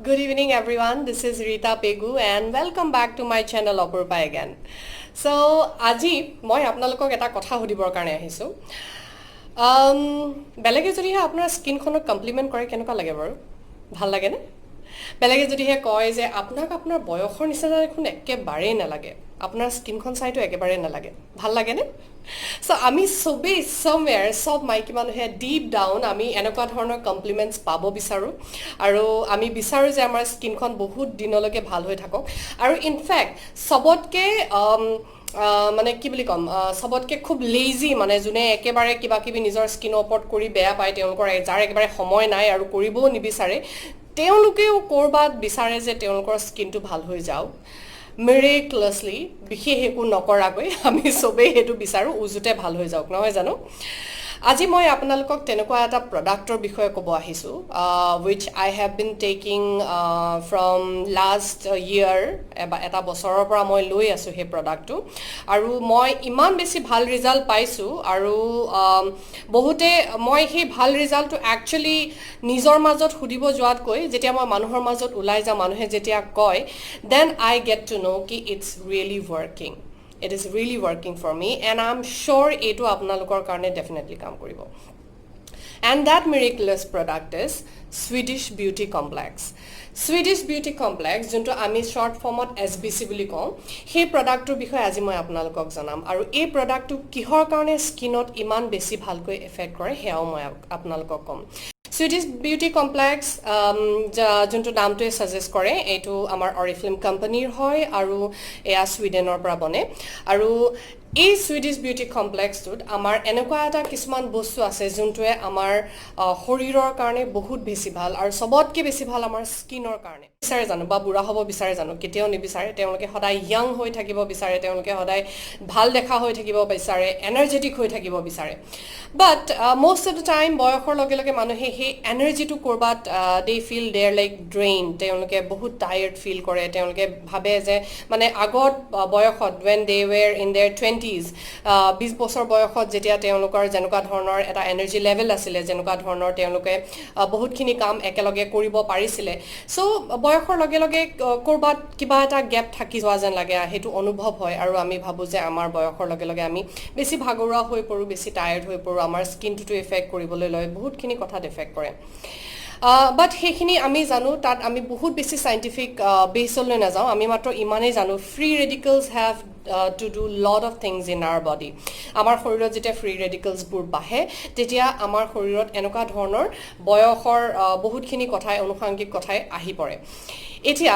Good evening, everyone. This is Rita Pegu, and welcome back to my channel Apurupa again. So, আজি মই আপোনালোকক এটা কথা সুধিবৰ কাৰণে আহিছো। বেলেগে যদিহে আপোনাৰ স্কিনখনক কমপ্লিমেন্ট কৰে কেনেকুৱা লাগে বাৰু? ভাল লাগে নে? বেলেগে যদিহে কয় যে আপোনাক আপোনাৰ বয়সৰ নিচিনা দেখোন একেবাৰেই নালাগে, আপোনাৰ স্কিনখন চাইতো একেবাৰে নালাগে, ভাল লাগে নে? সো আমি সবেই somewhere সব মাইকী মানুহে ডিপ ডাউন আমি এনেকুৱা ধৰণৰ কমপ্লিমেণ্টছ পাব বিচাৰোঁ আৰু আমি বিচাৰোঁ যে আমাৰ স্কিনখন বহুত দিনলৈকে ভাল হৈ থাকক আৰু ইনফেক্ট সবতকৈ মানে কি বুলি ক'ম সবতকৈ খুব লেজি মানে যোনে একেবাৰে কিবা কিবি নিজৰ স্কিনৰ ওপৰত কৰি বেয়া পায় তেওঁলোকৰ যাৰ একেবাৰে সময় নাই আৰু কৰিবও নিবিচাৰে তেওঁলোকেও ক'ৰবাত বিচাৰে যে তেওঁলোকৰ স্কিনটো ভাল হৈ যাওক মিৰেকুলাছলি বিশেষ একো নকৰাকৈ আমি সবেই সেইটো বিচাৰোঁ উজুতে ভাল হৈ যাওক নহয় জানো আজি মই আপোনালোকক তেনেকুৱা এটা প্ৰডাক্টৰ বিষয়ে ক'ব আহিছোঁ which I have been taking from last year এটা বছৰৰ পৰা মই লৈ আছোঁ সেই প্ৰডাক্টটো আৰু মই ইমান বেছি ভাল ৰিজাল্ট পাইছোঁ আৰু বহুতে মই সেই ভাল ৰিজাল্টটো একচুৱেলি নিজৰ মাজত সুধিব যোৱাতকৈ যেতিয়া মই মানুহৰ মাজত ওলাই যাওঁ মানুহে যেতিয়া কয় then I get to know ki it's really working. It is really working for me and I'm sure etu apnalokor karone definitely kaam koribo. And that miraculous product is Swedish Beauty Complex. Swedish Beauty Complex যোনটো আমি short formত SBC বুলি কওঁ সেই প্ৰডাক্টৰ বিষয়ে আজি মই আপোনালোকক জনাম আৰু এই প্ৰডাক্টটো কিহৰ কাৰণে স্কিনত ইমান বেছি ভালকৈ এফেক্ট কৰে হেয়াও মই আপোনালোকক কম Swedish Beauty Complex যোনটো নামটোৱে সাজেষ্ট কৰে এইটো আমাৰ অৰিফ্লেম কোম্পানীৰ হয় আৰু এয়া সুইডেনৰ পৰা বনে আৰু এই Swedish Beauty Complexটোত আমাৰ এনেকুৱা এটা কিছুমান বস্তু আছে যোনটোৱে আমাৰ শৰীৰৰ কাৰণে বহুত বেছি ভাল আৰু সবতকৈ বেছি ভাল আমাৰ স্কিনৰ কাৰণে বিচাৰে জানো বা বুঢ়া হ'ব বিচাৰে জানো কেতিয়াও নিবিচাৰে তেওঁলোকে সদায় ইয়াং হৈ থাকিব বিচাৰে তেওঁলোকে সদায় ভাল দেখা হৈ থাকিব বিচাৰে এনাৰ্জেটিক হৈ থাকিব বিচাৰে বাট most of the time বয়সৰ লগে লগে মানুহে সেই এনাৰ্জিটো কৰবাত they feel they are like drained তেওঁলোকে বহুত টায়াৰ্ড ফিল কৰে তেওঁলোকে ভাবে যে মানে আগত বয়সত when they were in their 20s 20 বছৰ বয়সত যেতিয়া তেওঁলোকৰ যেনেকুৱা ধৰণৰ এটা এনাৰ্জি লেভেল আছিলে যেনেকুৱা ধৰণৰ তেওঁলোকে বহুতখিনি কাম একেলগে কৰিব পাৰিছিলে সো বয়সৰ লগে লগে কৰবাত কিবা এটা গ্যাপ থাকি যোৱা যেন লাগে হেতু অনুভৱ হয় আৰু আমি ভাবো যে আমাৰ বয়সৰ লগে লগে আমি বেছি ভাগৰুৱা হৈ পৰো বেছি টায়াৰ্ড হৈ পৰো আমাৰ স্কিনটো এফেক্ট কৰিবলৈ লয় বহুতখিনি কথা এফেক্ট কৰে but সেইখিনি আমি জানো তাত আমি বহুত বেছি সাইন্টিফিক বেসলৈ না যাও আমি মাত্ৰ ইমানেই জানো free radicals have to do lot of things in our body আমাৰ শৰীৰত যেতিয়া ফ্ৰী ৰেডিকেলস বোৰ বাহে তেতিয়া আমাৰ শৰীৰত এনেকুৱা ধৰণৰ বয়সৰ বহুতখিনি কথাই অনুসাংগিক কথাই আহি পৰে এতিয়া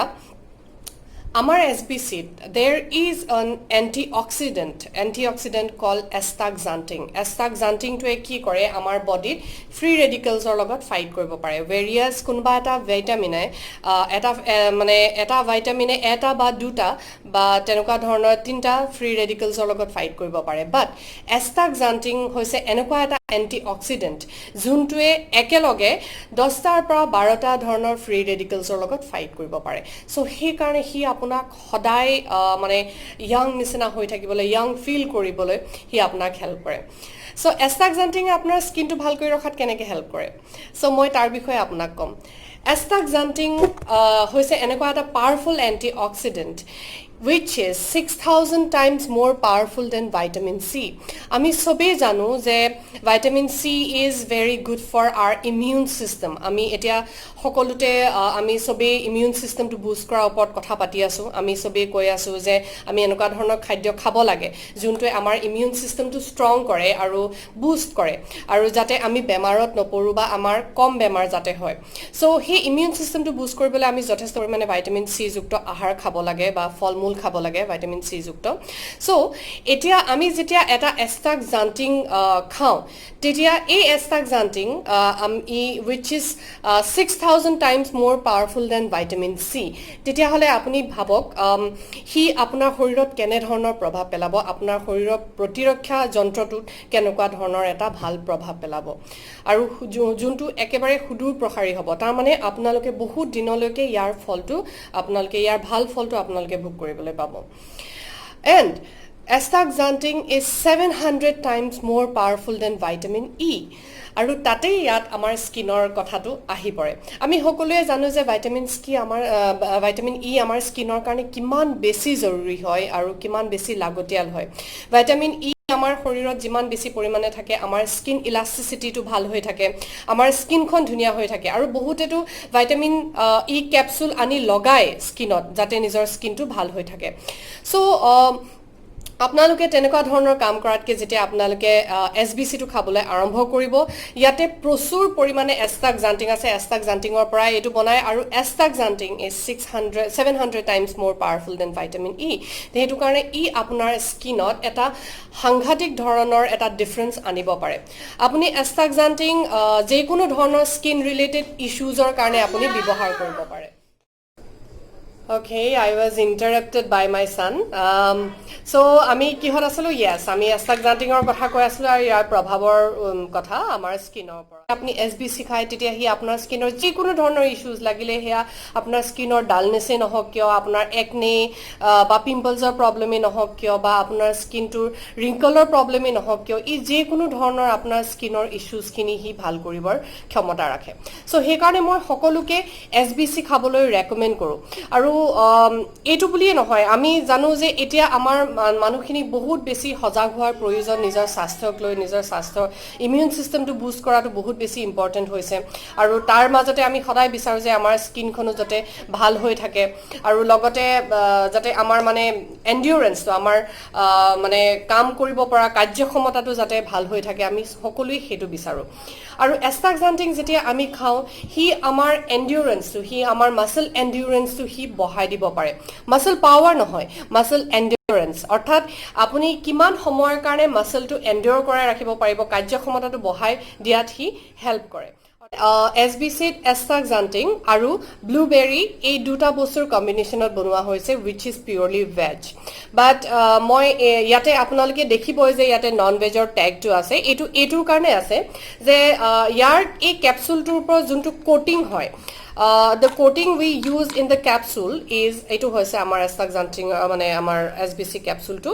Amar SBC, there is an antioxidant called astaxanthin. Astaxanthin to ki kore amar body free radicals or logot fight koribo pare. Various kunba eta vitamin eta vitamin eta ba duta ba tenuka dhornor tinta free radicals or logot fight koribo pare. But astaxanthin hoise enukwa eta antioxidant যোনটোৱে একেলগে 10টাৰ পৰা 12টা ধৰণৰ free ৰেডিকেলছৰ লগত fight কৰিব পাৰে so সেই কাৰণে হি আপোনাক সদায় মানে ইয়াং নিচিনা হৈ থাকিবলৈ ইয়াং ফিল কৰিবলৈ হি আপোনাক হেল্প কৰে সো এষ্টাক্সান্থিন আপোনাৰ স্কিনটো ভাল কৰি ৰখাত কেনেকৈ হেল্প কৰে সো মই তাৰ বিষয়ে আপোনাক কম এষ্টাক্সান্থিন হৈছে এনেকুৱা এটা powerful antioxidant which is 6000 times more powerful than vitamin C. Ami sobe janu je vitamin C is very good for our immune system. Ami etia hokolute ami sobe immune system to boost kora opor kotha pati asu. Ami sobe koi asu je ami enuka dhornor khadyo khabo lage juntoe amar immune system to strong kore aru boost kore aru jate ami bemarot noporu ba amar kom bemar jate hoy. So he immune system to boost koribole ami jothesto porimane vitamin C jukto ahar khabo lage ba folmul খাব লাগে vitamin সি যুক্ত so এতিয়া আমি যেতিয়া এটা এষ্টাক্সান্থিন খাও তেতিয়া এই এষ্টাক্সান্থিন which is 6000 times more powerful than vitamin C তেতিয়া হলে আপুনি ভাবক হি আপোনাৰ শৰীৰত কেনে ধৰণৰ প্ৰভাৱ পেলাব আপোনাৰ শৰীৰৰ প্ৰতিৰক্ষা যন্ত্ৰটোত কেনেকুৱা ধৰণৰ এটা ভাল প্ৰভাৱ পেলাব আৰু যোনটো একেবাৰে সুদূৰ প্ৰসাৰী হ'ব তাৰ মানে আপোনালোকে বহুত দিনলৈকে ইয়াৰ ফলটো আপোনালোকে ইয়াৰ ভাল ফলটো আপোনালোকে ভোগ কৰিবলৈ পাব and Astaxanthin is 700 times more powerful than vitamin E. আৰু তাতেই ইয়াত আমাৰ স্কিনৰ কথাটো আহি পৰে আমি সকলোৱে জানো যে ভাইটামিন ই আমাৰ স্কিনৰ কাৰণে কিমান বেছি জৰুৰী হয় আৰু কিমান বেছি লাগতিয়াল হয় ভাইটামিন ই আমাৰ শৰীৰত যিমান বেছি পৰিমাণে থাকে আমাৰ স্কিন ইলাষ্টিচিটিটো ভাল হৈ থাকে আমাৰ স্কিনখন ধুনীয়া হৈ থাকে আৰু বহুতেতো ভাইটামিন ই কেপচুল আনি লগায় স্কিনত যাতে নিজৰ স্কিনটো ভাল হৈ থাকে সো আপোনালোকে তেনেকুৱা ধৰণৰ কাম কৰাতকে যেতিয়া আপোনালোকে এছবিসি টো খাবলৈ আৰম্ভ কৰিব ইয়াতে প্ৰচুৰ পৰিমাণে এষ্টাগজান্টিন আছে এষ্টাগজান্টিনৰ পৰা এটো বনায় আৰু এষ্টাগজান্টিন ইজ 700 টাইমছ মোৰ পাৱাৰফুল দেন ভিটামিন ই সেইটো কাৰণে ই আপোনাৰ স্কিনত এটা সাংঘাতিক ধৰণৰ এটা ডিফাৰেন্স আনিব পাৰে আপুনি এষ্টাগজান্টিন যেকোনো ধৰণৰ স্কিন ৰিলেটেড ইস্যুজৰ কাৰণে আপুনি ব্যৱহাৰ কৰিব পাৰে Okay, I was interrupted by my son. So, আমি কিহত আছিলো? Yes, আমি এষ্টাগজান্টিনৰ কথা কৈ আছিলো আৰু ইয়াৰ প্ৰভাৱৰ কথা আমাৰ স্কিনৰ ওপৰত। আপুনি এছবিসি খায় তেতিয়া হি আপোনাৰ স্কিনৰ যিকোনো ধৰণৰ ইস্যুজ লাগিলে হেয়া আপোনাৰ স্কিনৰ ডালনেছে নহওক কিয় আপোনাৰ একনে বা পিম্পলছৰ প্ৰব্লেমে নহওক কিয় বা আপোনাৰ স্কিনটোৰ ৰিংকলৰ প্ৰব্লেমে নহওক কিয় ই যিকোনো ধৰণৰ আপোনাৰ স্কিনৰ ইস্যুজখিনি হি ভাল কৰিবৰ ক্ষমতা ৰাখে সো সেইকাৰণে মই সকলোকে এছবিসি খাবলৈ ৰেকমেণ্ড কৰোঁ আৰু এইটো বুলিয়ে নহয় আমি জানো যে এতিয়া আমাৰ মানুহখিনি বহুত বেছি সজাগ হোৱাৰ প্ৰয়োজন নিজৰ স্বাস্থ্যক লৈ নিজৰ স্বাস্থ্য ইমিউন সিস্টেমটো বুষ্ট কৰাটো বহুত বেছি ইম্পৰ্টেন্ট হৈছে আৰু তাৰ মাজতে আমি সদায় বিচাৰো যে আমাৰ স্কিনখনো যাতে ভাল হৈ থাকে আৰু লগতে যাতে আমাৰ মানে এন্ডিউৰেন্সটো আমাৰ মানে কাম কৰিব পৰা কাৰ্যক্ষমতাটো যাতে ভাল হৈ থাকে আমি সকলোৱে হেতু বিচাৰো আৰু এষ্টাগজান্টিন যেতিয়া আমি খাও হি আমাৰ এন্ডিউৰেন্সটো হি আমাৰ মাসল এন্ডিউৰেন্সটো হি বঢ়াই দিব পাৰে মাসল পাৱাৰ নহয় মাসল এন্ডিউৰেন্স অৰ্থাৎ আপুনি কিমান সময়ৰ কাৰণে মাসলটো এন্ডিউৰ কৰাই ৰাখিব পাৰিব কাৰ্যক্ষমতাটো বঢ়াই দিয়াত হি হেল্প কৰে এছবিসিত এষ্টাগজান্টিন আৰু ব্লুবেৰী এই দুটা বস্তুৰ কম্বিনেশ্যনত বনোৱা হৈছে which is purely veg but মই ইয়াতে আপোনালোকে দেখিবই যে ইয়াতে নন ভেজৰ ট্যাগটো আছে এইটোৰ কাৰণে আছে যে ইয়াৰ এই কেপচুলটোৰ ওপৰত যোনটো কোটিং হয় the coating we use in the capsule is etu hoise amar astaxanthin mane amar SBC capsule tu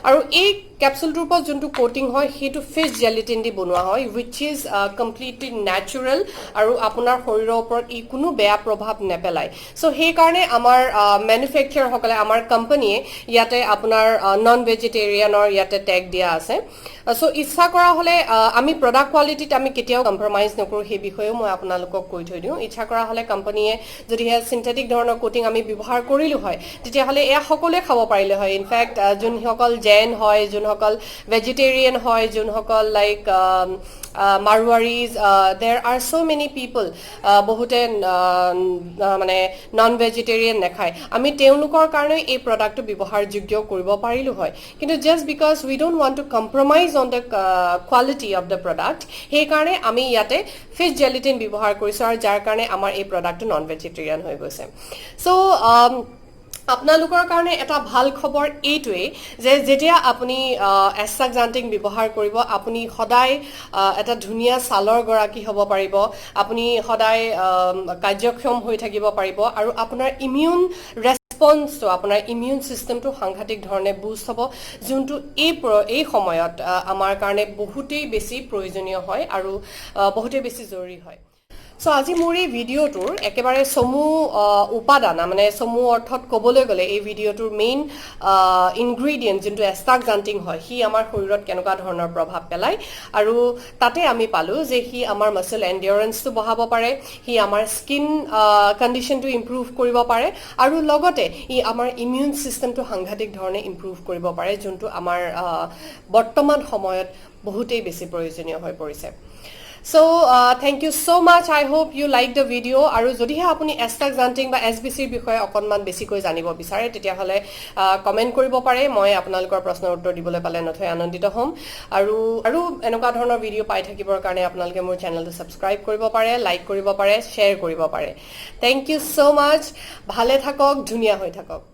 aru ei capsule tur por juntu coating hoy hetu fish gelatin di bonwa hoy which is completely natural aru apunar horiror upor e kuno beya prabhav nepelai so he karone amar manufacturer hokale amar company yate apunar non vegetarian or yate tag dia ase so ইচ্ছা কৰা হলে আমি product কোৱালিটিত আমি কেতিয়াও compromise নকৰো হে বিষয়েও মই আপোনালোকক কৈ থৈ দিও ইচ্ছা কৰা হলে কোম্পানীয়ে যদি হে সিনথেটিক ধৰণৰ কোটিং আমি ব্যৱহাৰ কৰিলো হয় তেতিয়া হলে এয়া সকলোৱে খাব পাৰিলে হয় ইনফ্যাক্ট যোনসকল জেন হয় যোনসকল ভেজিটেৰিয়ান হয় যোনসকল like Marwaris, there are so many people বহুতে মানে নন ভেজিটেৰিয়ান নাখায় আমি তেওঁলোকৰ কাৰণে এই প্ৰডাক্টটো ব্যৱহাৰ যোগ্য কৰিব পাৰিলো হয় কিন্তু just because we don't want to compromise on the quality of the product সেই কাৰণে আমি ইয়াতে ফিশ জেলাটিন ব্যৱহাৰ কৰিছো আৰু যাৰ কাৰণে আমাৰ এই প্ৰডাক্টটো নন ভেজিটেৰিয়ান হৈ গৈছে সো আপোনালোকৰ কাৰণে এটা ভাল খবৰ এইটোৱে যে যেতিয়া আপুনি এষ্টাগজান্টিন ব্যৱহাৰ কৰিব আপুনি সদায় এটা ধুনীয়া ছালৰ গৰাকী হ'ব পাৰিব আপুনি সদায় কাৰ্যক্ষম হৈ থাকিব পাৰিব আৰু আপোনাৰ ইমিউন ৰেসপন্সটো আপোনাৰ ইমিউন সিস্টেমটো সাংঘাতিক ধৰণে বুষ্ট হ'ব যোনটো এই সময়ত আমাৰ কাৰণে বহুতেই বেছি প্ৰয়োজনীয় হয় আৰু বহুতেই বেছি জৰুৰী হয় সো আজি মোৰ এই ভিডিওটোৰ একেবাৰে সমু উপাদান মানে সমু অৰ্থত ক'বলৈ গ'লে এই ভিডিওটোৰ মেইন ইনগ্ৰেডিয়েন্ট যোনটো এষ্টাগজান্টিন হয় হি আমাৰ শৰীৰত কেনেকুৱা ধৰণৰ প্ৰভাৱ পেলায় আৰু তাতে আমি পালো যে হি আমাৰ মাসল এন্ডিউৰেন্সটো বঢ়াব পাৰে হি আমাৰ স্কিন কণ্ডিশনটো ইমপ্ৰুভ কৰিব পাৰে আৰু লগতে ই আমাৰ ইমিউন সিস্টেমটো সাংঘাতিক ধৰণে ইমপ্ৰুভ কৰিব পাৰে যোনটো আমাৰ বৰ্তমান সময়ত বহুতেই বেছি প্ৰয়োজনীয় হৈ পৰিছে So thank you so much I hope you like the video aru jodi he apuni astaxanthin ba SBC বিষয়ে অকনমান বেছিকৈ জানিব বিচাৰে তেতিয়া হলে কমেন্ট কৰিব পাৰে মই আপোনালোকৰ প্ৰশ্নৰ উত্তৰ দিবলৈ পালে নথৈ আনন্দিত হ'ম আৰু এনেকুৱা ধৰণৰ ভিডিও পাই থাকিবৰ কাৰণে আপোনালোকে মোৰ চেনেলটো সাবস্ক্ৰাইব কৰিব পাৰে লাইক কৰিব পাৰে শেয়াৰ কৰিব পাৰে thank you so much ভালে থাকক ধুনীয়া হৈ থাকক